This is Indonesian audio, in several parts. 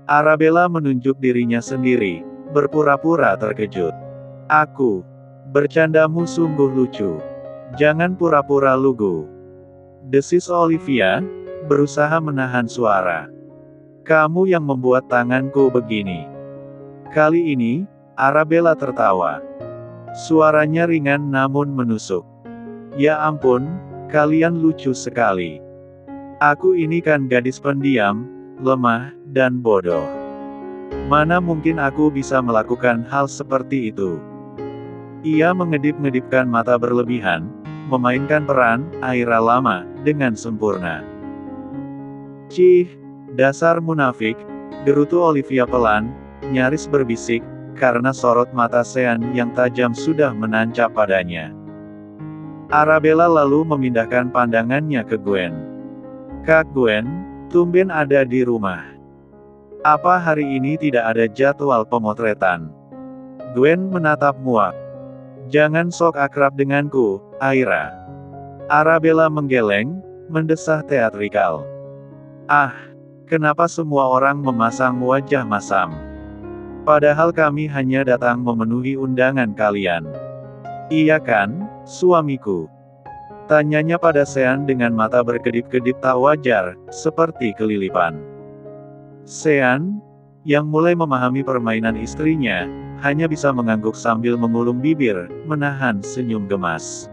Arabella menunjuk dirinya sendiri, berpura-pura terkejut. Aku. Bercandamu sungguh lucu. Jangan pura-pura lugu. Desis Olivia, berusaha menahan suara. Kamu yang membuat tanganku begini. Kali ini, Arabella tertawa. Suaranya ringan namun menusuk. Ya ampun, kalian lucu sekali. Aku ini kan gadis pendiam, lemah, dan bodoh. Mana mungkin aku bisa melakukan hal seperti itu? Ia mengedip-ngedipkan mata berlebihan, memainkan peran Aira lama dengan sempurna. Cih, dasar munafik, gerutu Olivia pelan, nyaris berbisik, karena sorot mata Sean yang tajam sudah menancap padanya. Arabella lalu memindahkan pandangannya ke Gwen. Kak Gwen, tumben ada di rumah. Apa hari ini tidak ada jadwal pemotretan? Gwen menatap muak. Jangan sok akrab denganku, Aira. Arabella menggeleng, mendesah teatrikal. Ah, kenapa semua orang memasang wajah masam? Padahal kami hanya datang memenuhi undangan kalian. Iya kan, suamiku? Tanyanya pada Sean dengan mata berkedip-kedip tak wajar, seperti kelilipan. Sean, yang mulai memahami permainan istrinya, hanya bisa mengangguk sambil mengulum bibir, menahan senyum gemas.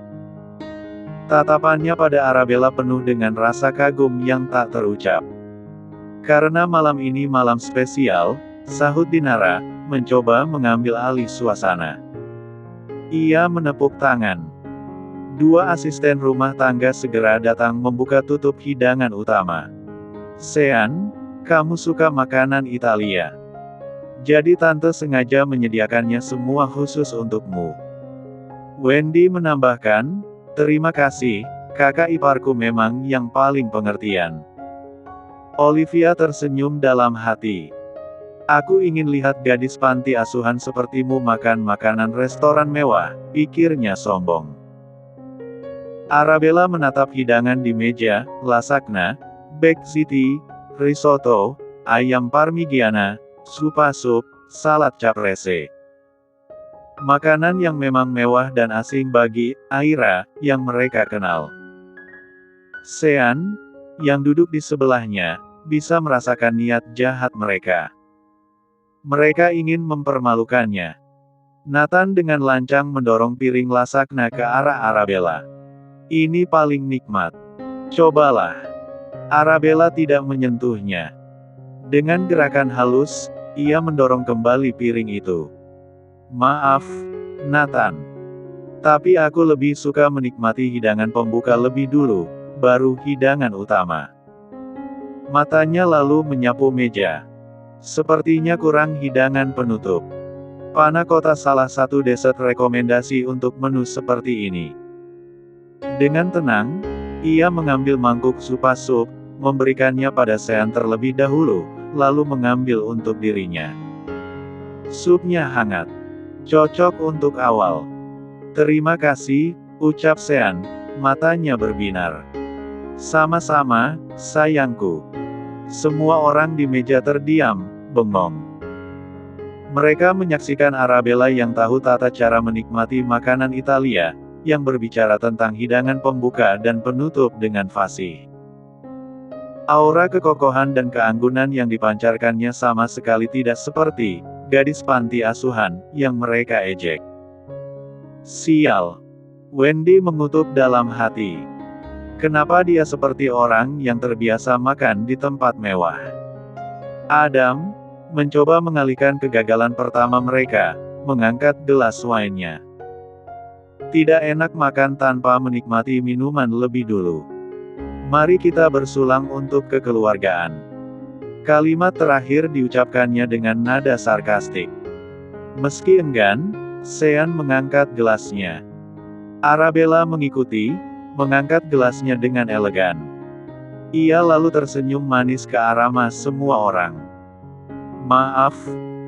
Tatapannya pada Arabella penuh dengan rasa kagum yang tak terucap. Karena malam ini malam spesial, sahut Dinara, mencoba mengambil alih suasana. Ia menepuk tangan. Dua asisten rumah tangga segera datang membuka tutup hidangan utama. Sean, kamu suka makanan Italia. Jadi tante sengaja menyediakannya semua khusus untukmu. Wendy menambahkan, terima kasih, kakak iparku memang yang paling pengertian. Olivia tersenyum dalam hati. Aku ingin lihat gadis panti asuhan sepertimu makan makanan restoran mewah, pikirnya sombong. Arabella menatap hidangan di meja, lasagna, baked ziti, risotto, ayam parmigiana, sup, salad caprese. Makanan yang memang mewah dan asing bagi Aira, yang mereka kenal. Sean, yang duduk di sebelahnya, bisa merasakan niat jahat mereka. Mereka ingin mempermalukannya. Nathan dengan lancang mendorong piring lasagna ke arah Arabella. Ini paling nikmat. Cobalah. Arabella tidak menyentuhnya. Dengan gerakan halus, ia mendorong kembali piring itu. Maaf, Nathan. Tapi aku lebih suka menikmati hidangan pembuka lebih dulu, baru hidangan utama. Matanya lalu menyapu meja. Sepertinya kurang hidangan penutup. Panna cotta salah satu dessert rekomendasi untuk menu seperti ini. Dengan tenang, ia mengambil mangkuk sup, memberikannya pada Sean terlebih dahulu, lalu mengambil untuk dirinya. Supnya hangat. Cocok untuk awal. Terima kasih, ucap Sean, matanya berbinar. Sama-sama, sayangku. Semua orang di meja terdiam, bengong. Mereka menyaksikan Arabella yang tahu tata cara menikmati makanan Italia, yang berbicara tentang hidangan pembuka dan penutup dengan fasih. Aura kekokohan dan keanggunan yang dipancarkannya sama sekali tidak seperti gadis panti asuhan yang mereka ejek. Sial. Wendy mengutuk dalam hati. Kenapa dia seperti orang yang terbiasa makan di tempat mewah? Adam mencoba mengalihkan kegagalan pertama mereka, mengangkat gelas wine-nya. Tidak enak makan tanpa menikmati minuman lebih dulu. Mari kita bersulang untuk kekeluargaan. Kalimat terakhir diucapkannya dengan nada sarkastik. Meski enggan, Sean mengangkat gelasnya. Arabella mengikuti, mengangkat gelasnya dengan elegan. Ia lalu tersenyum manis ke arah semua orang. Maaf,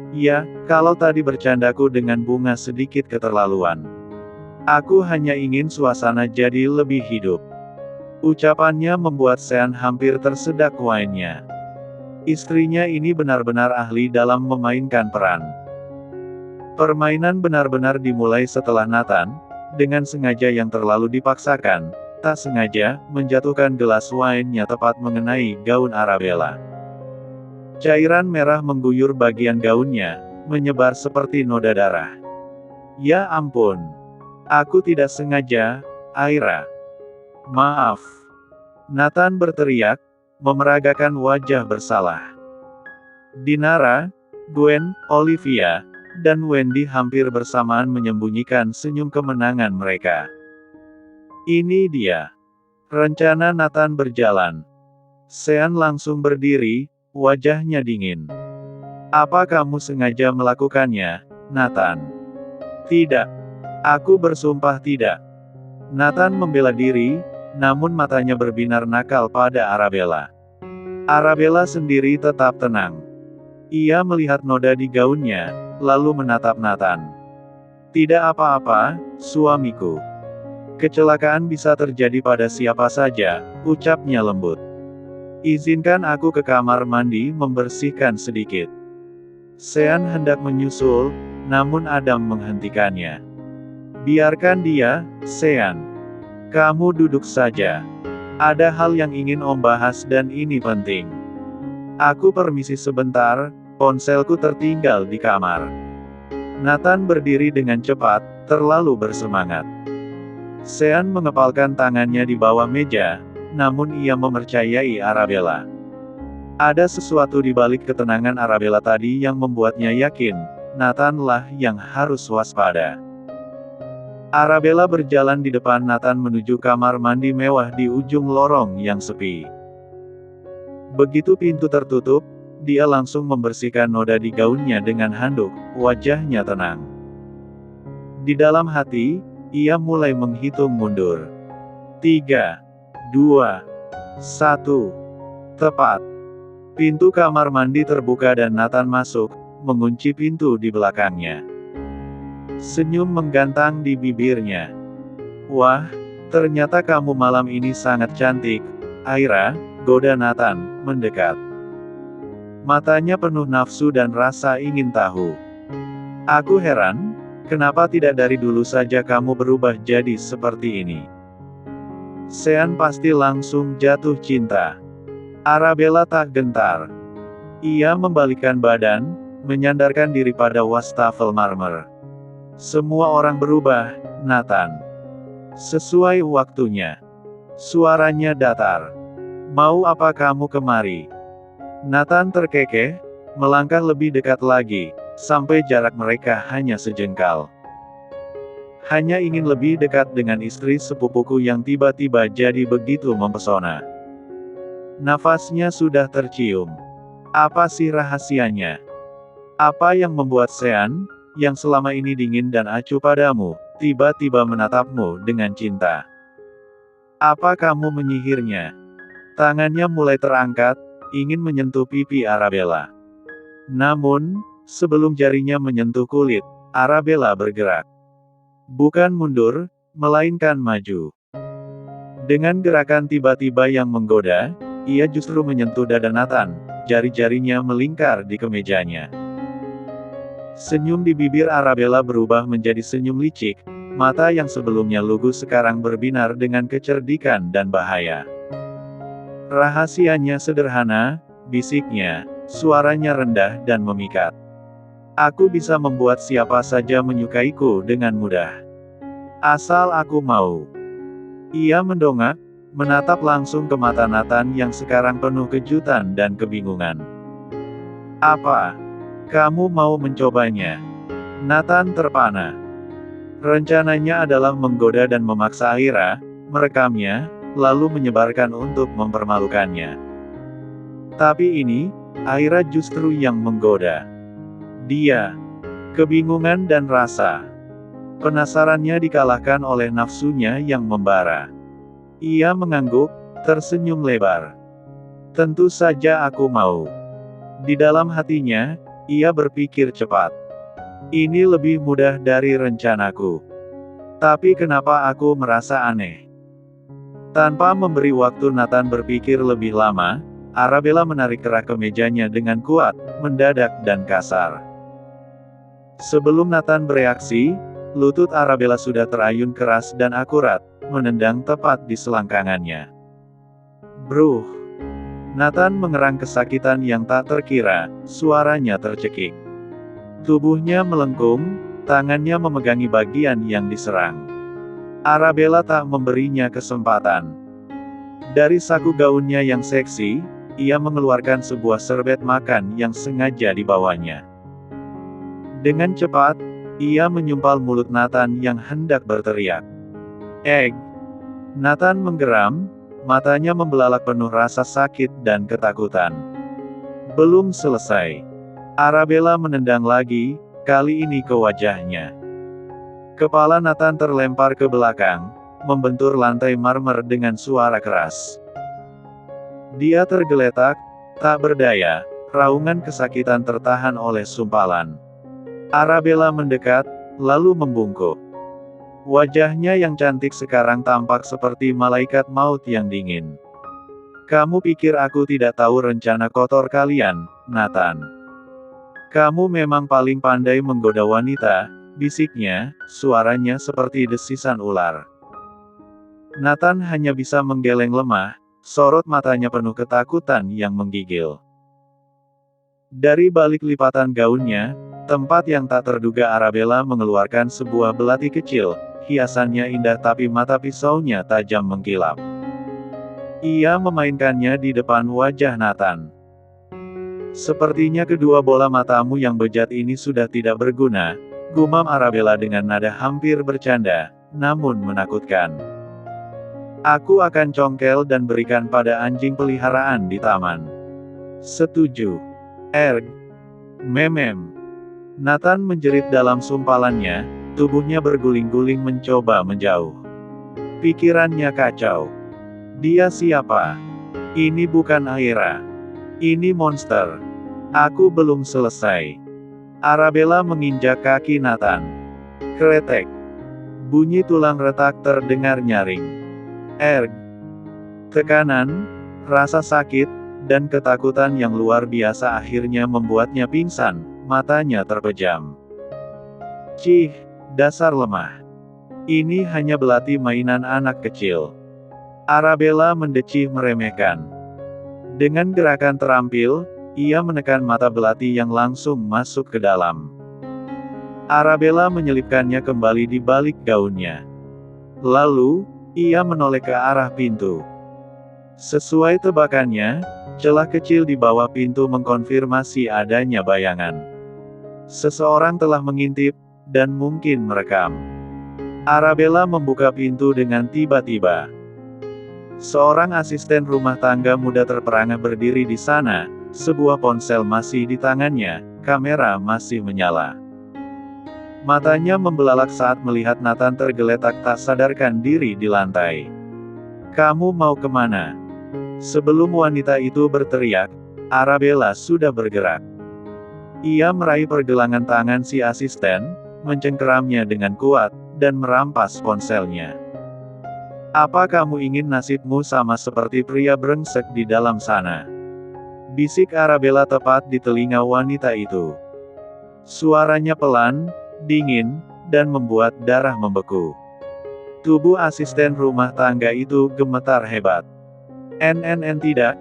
ya, kalau tadi bercandaku dengan bunga sedikit keterlaluan. Aku hanya ingin suasana jadi lebih hidup. Ucapannya membuat Sean hampir tersedak wine-nya. Istrinya ini benar-benar ahli dalam memainkan peran. Permainan benar-benar dimulai setelah Nathan, dengan sengaja yang terlalu dipaksakan, tak sengaja, menjatuhkan gelas wine-nya tepat mengenai gaun Arabella. Cairan merah mengguyur bagian gaunnya, menyebar seperti noda darah. Ya ampun. Aku tidak sengaja, Aira. Maaf. Nathan berteriak, memeragakan wajah bersalah. Dinara, Gwen, Olivia, dan Wendy hampir bersamaan menyembunyikan senyum kemenangan mereka. Ini dia. Rencana Nathan berjalan. Sean langsung berdiri, wajahnya dingin. Apa kamu sengaja melakukannya, Nathan? Tidak. Aku bersumpah tidak. Nathan membela diri, namun matanya berbinar nakal pada Arabella. Arabella sendiri tetap tenang. Ia melihat noda di gaunnya, lalu menatap Nathan. Tidak apa-apa, suamiku. Kecelakaan bisa terjadi pada siapa saja, ucapnya lembut. Izinkan aku ke kamar mandi membersihkan sedikit. Sean hendak menyusul, namun Adam menghentikannya. Biarkan dia, Sean. Kamu duduk saja. Ada hal yang ingin Om bahas dan ini penting. Aku permisi sebentar, ponselku tertinggal di kamar. Nathan berdiri dengan cepat, terlalu bersemangat. Sean mengepalkan tangannya di bawah meja, namun ia mempercayai Arabella. Ada sesuatu di balik ketenangan Arabella tadi yang membuatnya yakin, Nathan-lah yang harus waspada. Arabella berjalan di depan Nathan menuju kamar mandi mewah di ujung lorong yang sepi. Begitu pintu tertutup, dia langsung membersihkan noda di gaunnya dengan handuk, wajahnya tenang. Di dalam hati, ia mulai menghitung mundur. 3, 2, 1. Tepat. Pintu kamar mandi terbuka dan Nathan masuk, mengunci pintu di belakangnya. Senyum menggantang di bibirnya. Wah, ternyata kamu malam ini sangat cantik, Aira, goda Nathan, mendekat. Matanya penuh nafsu dan rasa ingin tahu. Aku heran, kenapa tidak dari dulu saja kamu berubah jadi seperti ini? Sean pasti langsung jatuh cinta. Arabella tak gentar. Ia membalikkan badan, menyandarkan diri pada wastafel marmer. Semua orang berubah, Nathan. Sesuai waktunya. Suaranya datar. Mau apa kamu kemari? Nathan terkekeh, melangkah lebih dekat lagi, sampai jarak mereka hanya sejengkal. Hanya ingin lebih dekat dengan istri sepupuku yang tiba-tiba jadi begitu mempesona. Nafasnya sudah tercium. Apa sih rahasianya? Apa yang membuat Sean, yang selama ini dingin dan acuh padamu, tiba-tiba menatapmu dengan cinta? Apa kamu menyihirnya? Tangannya mulai terangkat, ingin menyentuh pipi Arabella. Namun, sebelum jarinya menyentuh kulit, Arabella bergerak. Bukan mundur, melainkan maju. Dengan gerakan tiba-tiba yang menggoda, ia justru menyentuh dada Nathan, jari-jarinya melingkar di kemejanya. Senyum di bibir Arabella berubah menjadi senyum licik, mata yang sebelumnya lugu sekarang berbinar dengan kecerdikan dan bahaya. Rahasianya sederhana, bisiknya, suaranya rendah dan memikat. Aku bisa membuat siapa saja menyukaiku dengan mudah. Asal aku mau. Ia mendongak, menatap langsung ke mata Nathan yang sekarang penuh kejutan dan kebingungan. Apa? Kamu mau mencobanya? Nathan terpana. Rencananya adalah menggoda dan memaksa Aira, merekamnya, lalu menyebarkan untuk mempermalukannya. Tapi ini, Aira justru yang menggoda. Dia. Kebingungan dan rasa penasarannya dikalahkan oleh nafsunya yang membara. Ia mengangguk, tersenyum lebar. Tentu saja aku mau. Di dalam hatinya, ia berpikir cepat. Ini lebih mudah dari rencanaku. Tapi kenapa aku merasa aneh? Tanpa memberi waktu Nathan berpikir lebih lama, Arabella menarik kerak kemejanya dengan kuat, mendadak dan kasar. Sebelum Nathan bereaksi, lutut Arabella sudah terayun keras dan akurat, menendang tepat di selangkangannya. Bruh! Nathan mengerang kesakitan yang tak terkira, suaranya tercekik. Tubuhnya melengkung, tangannya memegangi bagian yang diserang. Arabella tak memberinya kesempatan. Dari saku gaunnya yang seksi, ia mengeluarkan sebuah serbet makan yang sengaja dibawanya. Dengan cepat, ia menyumpal mulut Nathan yang hendak berteriak. "Egg!" Nathan menggeram, matanya membelalak penuh rasa sakit dan ketakutan. Belum selesai. Arabella menendang lagi, kali ini ke wajahnya. Kepala Nathan terlempar ke belakang, membentur lantai marmer dengan suara keras. Dia tergeletak, tak berdaya, raungan kesakitan tertahan oleh sumpalan. Arabella mendekat, lalu membungkuk. Wajahnya yang cantik sekarang tampak seperti malaikat maut yang dingin. "Kamu pikir aku tidak tahu rencana kotor kalian, Nathan? Kamu memang paling pandai menggoda wanita," bisiknya, suaranya seperti desisan ular. Nathan hanya bisa menggeleng lemah, sorot matanya penuh ketakutan yang menggigil. Dari balik lipatan gaunnya, tempat yang tak terduga Arabella mengeluarkan sebuah belati kecil, hiasannya indah tapi mata pisaunya tajam mengkilap. Ia memainkannya di depan wajah Nathan. "Sepertinya kedua bola matamu yang bejat ini sudah tidak berguna," gumam Arabella dengan nada hampir bercanda, namun menakutkan. "Aku akan congkel dan berikan pada anjing peliharaan di taman." "Setuju." "Erg. Memem." Nathan menjerit dalam sumpalannya, tubuhnya berguling-guling mencoba menjauh. Pikirannya kacau. Dia siapa? Ini bukan Aira. Ini monster. Aku belum selesai. Arabella menginjak kaki Nathan. Kretek. Bunyi tulang retak terdengar nyaring. Erg. Tekanan, rasa sakit, dan ketakutan yang luar biasa akhirnya membuatnya pingsan, matanya terpejam. "Cih, dasar lemah. Ini hanya belati mainan anak kecil." Arabella mendecih meremehkan. Dengan gerakan terampil, ia menekan mata belati yang langsung masuk ke dalam. Arabella menyelipkannya kembali di balik gaunnya. Lalu, ia menoleh ke arah pintu. Sesuai tebakannya, celah kecil di bawah pintu mengkonfirmasi adanya bayangan. Seseorang telah mengintip, dan mungkin merekam. Arabella membuka pintu dengan tiba-tiba. Seorang asisten rumah tangga muda terperangah berdiri di sana, sebuah ponsel masih di tangannya, kamera masih menyala. Matanya membelalak saat melihat Nathan tergeletak tak sadarkan diri di lantai. "Kamu mau kemana?" Sebelum wanita itu berteriak, Arabella sudah bergerak. Ia meraih pergelangan tangan si asisten, mencengkeramnya dengan kuat, dan merampas ponselnya. "Apa kamu ingin nasibmu sama seperti pria brengsek di dalam sana?" Bisik Arabella tepat di telinga wanita itu. Suaranya pelan, dingin, dan membuat darah membeku. Tubuh asisten rumah tangga itu gemetar hebat. Tidak,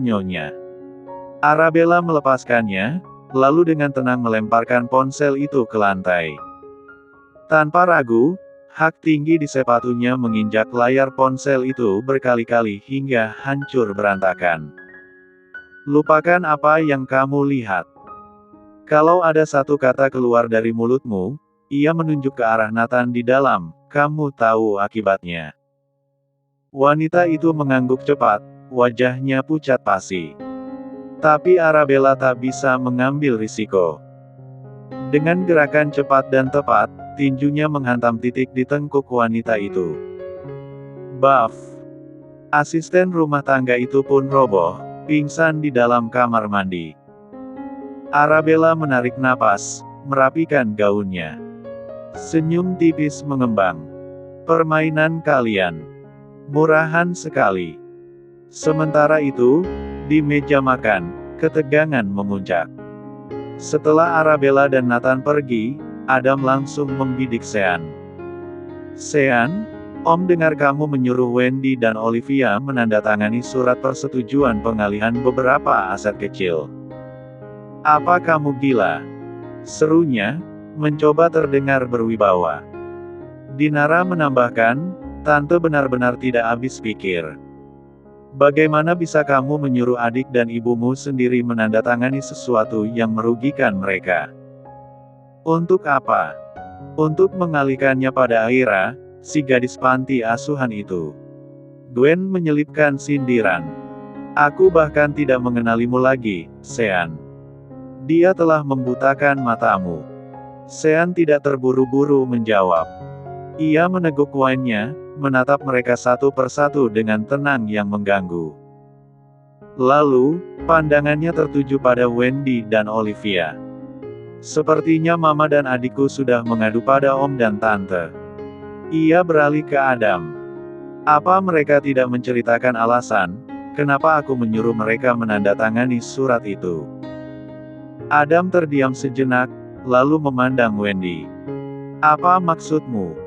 nyonya." Arabella melepaskannya, lalu dengan tenang melemparkan ponsel itu ke lantai. Tanpa ragu, hak tinggi di sepatunya menginjak layar ponsel itu berkali-kali hingga hancur berantakan. "Lupakan apa yang kamu lihat. Kalau ada satu kata keluar dari mulutmu," ia menunjuk ke arah Nathan di dalam, "kamu tahu akibatnya." Wanita itu mengangguk cepat, wajahnya pucat pasi. Tapi Arabella tak bisa mengambil risiko. Dengan gerakan cepat dan tepat, tinjunya menghantam titik di tengkuk wanita itu. Baf! Asisten rumah tangga itu pun roboh, pingsan di dalam kamar mandi. Arabella menarik napas, merapikan gaunnya. Senyum tipis mengembang. "Permainan kalian. Murahan sekali." Sementara itu, Di meja makan, ketegangan memuncak. Setelah Arabella dan Nathan pergi, Adam langsung membidik Sean. "Sean, Om dengar kamu menyuruh Wendy dan Olivia menandatangani surat persetujuan pengalihan beberapa aset kecil. Apa kamu gila?" serunya, mencoba terdengar berwibawa. Dinara menambahkan, "Tante benar-benar tidak habis pikir. Bagaimana bisa kamu menyuruh adik dan ibumu sendiri menandatangani sesuatu yang merugikan mereka? Untuk apa? Untuk mengalihkannya pada Aira, si gadis panti asuhan itu." Gwen menyelipkan sindiran. "Aku bahkan tidak mengenalimu lagi, Sean. Dia telah membutakan matamu." Sean tidak terburu-buru menjawab. Ia meneguk wine-nya, menatap mereka satu persatu dengan tenang yang mengganggu. Lalu, pandangannya tertuju pada Wendy dan Olivia. "Sepertinya Mama dan adikku sudah mengadu pada Om dan Tante." Ia beralih ke Adam. "Apa mereka tidak menceritakan alasan, kenapa aku menyuruh mereka menandatangani surat itu?" Adam terdiam sejenak, lalu memandang Wendy. "Apa maksudmu?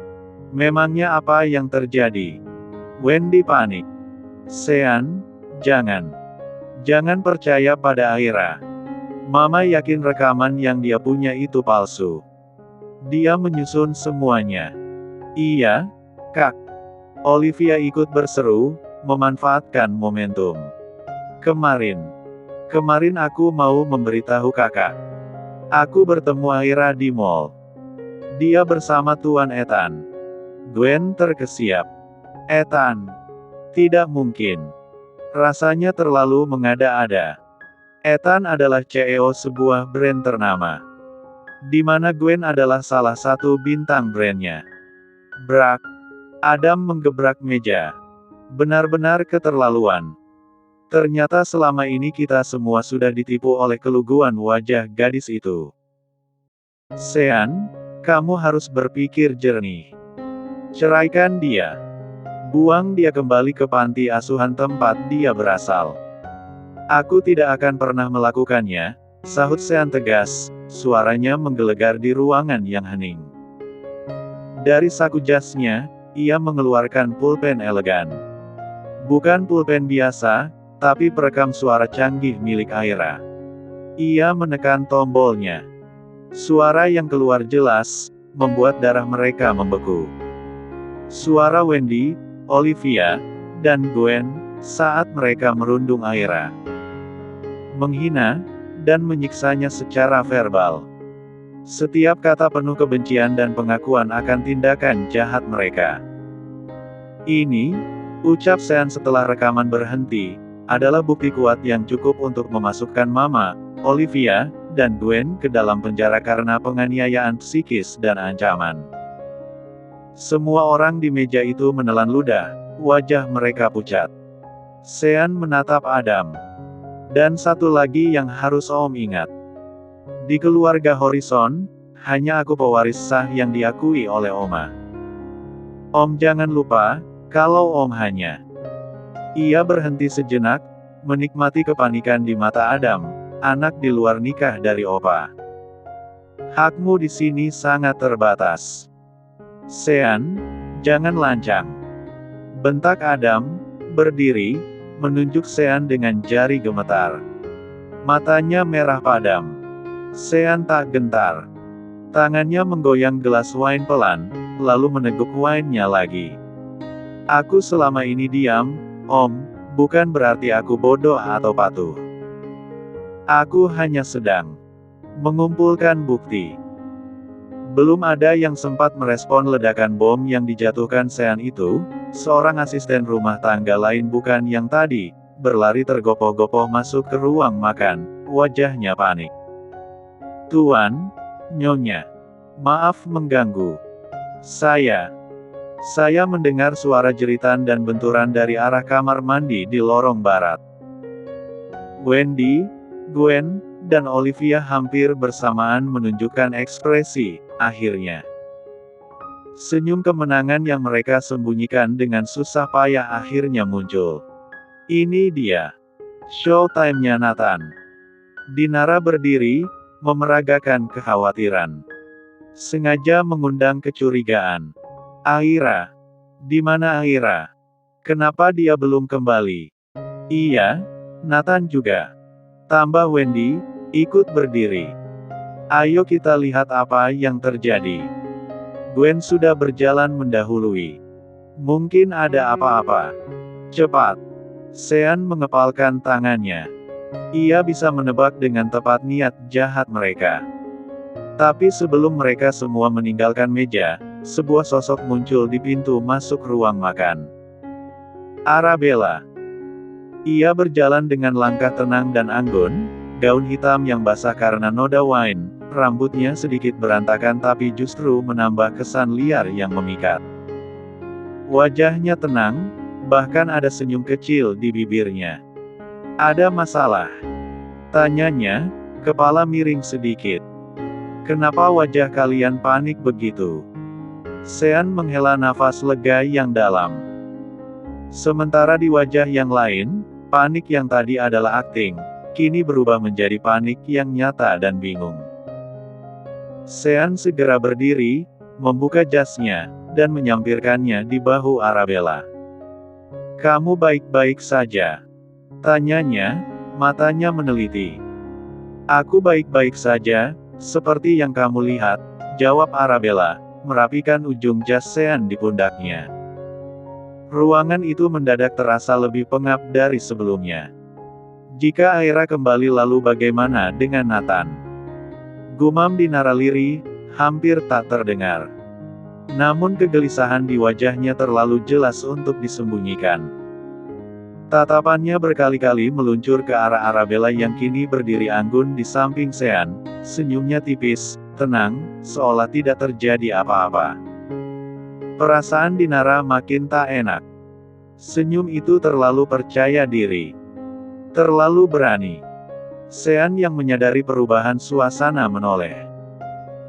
Memangnya apa yang terjadi?" Wendy panik. "Sean, jangan. Jangan percaya pada Aira. Mama yakin rekaman yang dia punya itu palsu. Dia menyusun semuanya." "Iya, Kak." Olivia ikut berseru, memanfaatkan momentum. Kemarin aku mau memberitahu kakak. Aku bertemu Aira di mall. Dia bersama Tuan Ethan." Gwen terkesiap. "Ethan? Tidak mungkin. Rasanya terlalu mengada-ada. Ethan adalah CEO sebuah brand ternama. Di mana Gwen adalah salah satu bintang brandnya." Brak. Adam menggebrak meja. "Benar-benar keterlaluan. Ternyata selama ini kita semua sudah ditipu oleh keluguan wajah gadis itu. Sean, kamu harus berpikir jernih. Ceraikan dia. Buang dia kembali ke panti asuhan tempat dia berasal." "Aku tidak akan pernah melakukannya," sahut Sean tegas, suaranya menggelegar di ruangan yang hening. Dari saku jasnya, ia mengeluarkan pulpen elegan. Bukan pulpen biasa, tapi perekam suara canggih milik Aira. Ia menekan tombolnya. Suara yang keluar jelas, membuat darah mereka membeku. Suara Wendy, Olivia, dan Gwen, saat mereka merundung Aira. Menghina, dan menyiksanya secara verbal. Setiap kata penuh kebencian dan pengakuan akan tindakan jahat mereka. "Ini," ucap Sean setelah rekaman berhenti, "adalah bukti kuat yang cukup untuk memasukkan Mama, Olivia, dan Gwen ke dalam penjara karena penganiayaan psikis dan ancaman." Semua orang di meja itu menelan ludah, wajah mereka pucat. Sean menatap Adam. "Dan satu lagi yang harus Om ingat. Di keluarga Horizon, hanya aku pewaris sah yang diakui oleh Oma. Om jangan lupa, kalau Om hanya..." Ia berhenti sejenak, menikmati kepanikan di mata Adam, anak di luar nikah dari Opa. "Hakmu di sini sangat terbatas. Sean, jangan lancang." Bentak Adam, berdiri, menunjuk Sean dengan jari gemetar. Matanya merah padam. Sean tak gentar. Tangannya menggoyang gelas wine pelan, lalu meneguk wine-nya lagi. "Aku selama ini diam, Om, bukan berarti aku bodoh atau patuh. Aku hanya sedang mengumpulkan bukti." Belum ada yang sempat merespon ledakan bom yang dijatuhkan Sean itu, seorang asisten rumah tangga lain bukan yang tadi, berlari tergopoh-gopoh masuk ke ruang makan, wajahnya panik. "Tuan, Nyonya. Maaf mengganggu. Saya mendengar suara jeritan dan benturan dari arah kamar mandi di lorong barat." Wendy, Gwen, dan Olivia hampir bersamaan menunjukkan ekspresi, akhirnya. Senyum kemenangan yang mereka sembunyikan dengan susah payah akhirnya muncul. "Ini dia. Showtime-nya Nathan. Dinara berdiri, memeragakan kekhawatiran. Sengaja mengundang kecurigaan. Aira. Di mana Aira? Kenapa dia belum kembali? Iya, Nathan juga. Tambah Wendy, ikut berdiri. Ayo kita lihat apa yang terjadi. Gwen sudah berjalan mendahului. Mungkin ada apa-apa. Cepat. Sean mengepalkan tangannya. Ia bisa menebak dengan tepat niat jahat mereka. Tapi sebelum mereka semua meninggalkan meja, sebuah sosok muncul di pintu masuk ruang makan. Arabella. Ia berjalan dengan langkah tenang dan anggun, gaun hitam yang basah karena noda wine, rambutnya sedikit berantakan tapi justru menambah kesan liar yang memikat. Wajahnya tenang, bahkan ada senyum kecil di bibirnya. Ada masalah? Tanyanya, kepala miring sedikit. Kenapa wajah kalian panik begitu? Sean menghela nafas lega yang dalam. Sementara di wajah yang lain, panik yang tadi adalah akting, kini berubah menjadi panik yang nyata dan bingung. Sean segera berdiri, membuka jasnya, dan menyampirkannya di bahu Arabella. Kamu baik-baik saja? Tanyanya, matanya meneliti. Aku baik-baik saja, seperti yang kamu lihat, jawab Arabella, merapikan ujung jas Sean di pundaknya. Ruangan itu mendadak terasa lebih pengap dari sebelumnya. Jika Aira kembali lalu bagaimana dengan Nathan? Gumam Dinara lirih, hampir tak terdengar. Namun kegelisahan di wajahnya terlalu jelas untuk disembunyikan. Tatapannya berkali-kali meluncur ke arah Arabella yang kini berdiri anggun di samping Sean, senyumnya tipis, tenang, seolah tidak terjadi apa-apa. Perasaan Dinara makin tak enak. Senyum itu terlalu percaya diri. Terlalu berani. Sean yang menyadari perubahan suasana menoleh.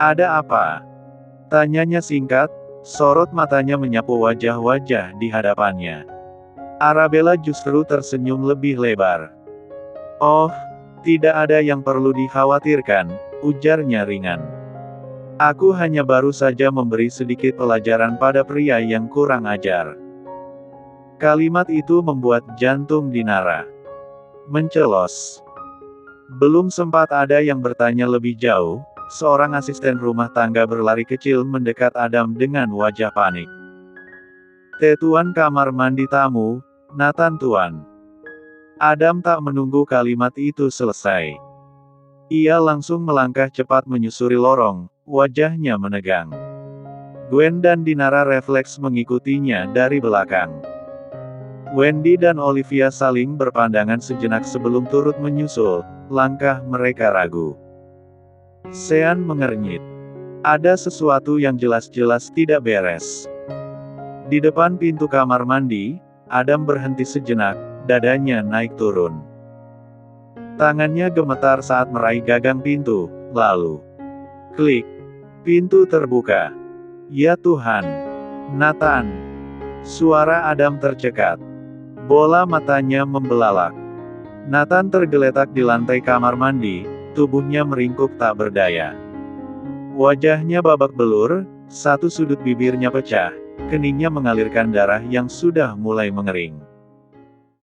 Ada apa? Tanyanya singkat, sorot matanya menyapu wajah-wajah di hadapannya. Arabella justru tersenyum lebih lebar. Oh, tidak ada yang perlu dikhawatirkan, ujarnya ringan. Aku hanya baru saja memberi sedikit pelajaran pada pria yang kurang ajar. Kalimat itu membuat jantung Dinara mencelos. Belum sempat ada yang bertanya lebih jauh, seorang asisten rumah tangga berlari kecil mendekat Adam dengan wajah panik. Tuan kamar mandi tamu, Nathan tuan. Adam tak menunggu kalimat itu selesai. Ia langsung melangkah cepat menyusuri lorong, wajahnya menegang. Gwen dan Dinara refleks mengikutinya dari belakang. Wendy dan Olivia saling berpandangan sejenak sebelum turut menyusul, langkah mereka ragu. Sean mengernyit. Ada sesuatu yang jelas-jelas tidak beres. Di depan pintu kamar mandi, Adam berhenti sejenak, dadanya naik turun. Tangannya gemetar saat meraih gagang pintu, lalu klik. Pintu terbuka. Ya Tuhan. Nathan. Suara Adam tercekat. Bola matanya membelalak. Nathan tergeletak di lantai kamar mandi, tubuhnya meringkuk tak berdaya. Wajahnya babak belur, satu sudut bibirnya pecah, keningnya mengalirkan darah yang sudah mulai mengering.